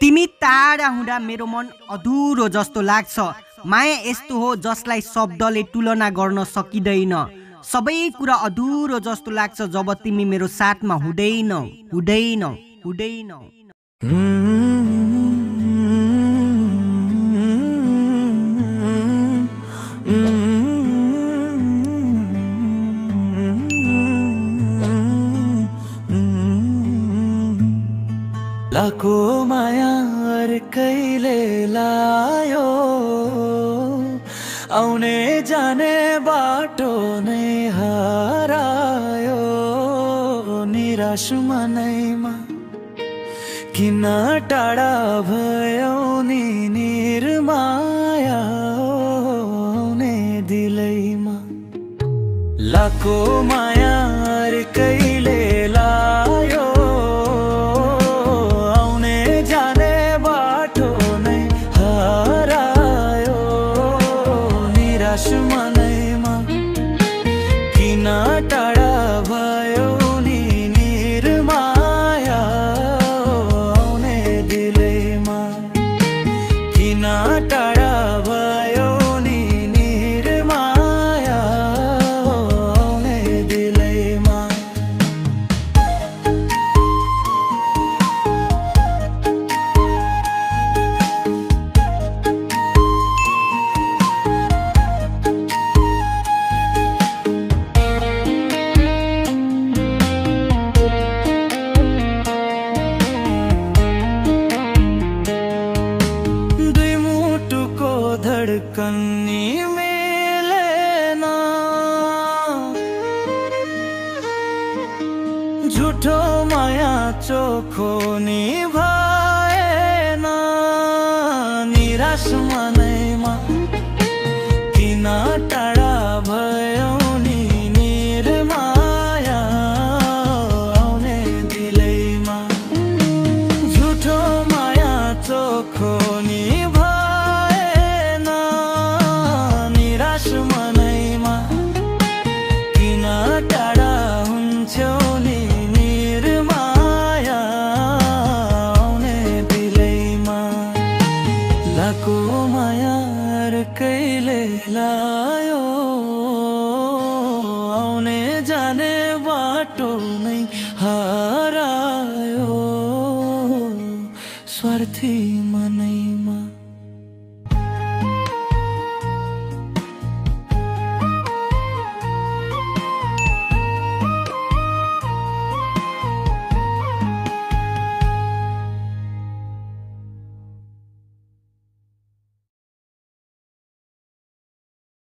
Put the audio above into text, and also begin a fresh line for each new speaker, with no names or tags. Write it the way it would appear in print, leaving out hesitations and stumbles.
तिमी टाढा हुँदा मेरो मन अधुरो जस्तो लाग्छ। माया यस्तो हो जसलाई शब्दले तुलना गर्न सकिँदैन। सबै कुरा अधुरो जस्तो लाग्छ जब तिमी मेरो साथमा हुँदैनौ हुँदैनौ हुँदैनौ।
लाको माया अर्कैले लायो, आउने जाने बाटो नै हरायो। निराश मनैमा किन टाढा भयो नि निर्माया, आउने दिलैमा लाको माया अर्कैले लायो, मनैमा किन टाढा भयो नि निर्माया, आउने दिलैमा किन टाढा भयो नि निर्माया, आउने दिलैमा। धड़कनी मिलेन, झूठो माया चोखो नि भएन। निराश मनैमा किन टाढा भयो नि निर्माया, आउने दिलैमा झूठो माया चोखो नि मनैमा किन टाढा हुन्थ्यो नि निर्माया, आउने दिलैमा लाको माया अर्कैले लायो, आउने जाने बाटो नै हरायो। स्वार्थी मनैमा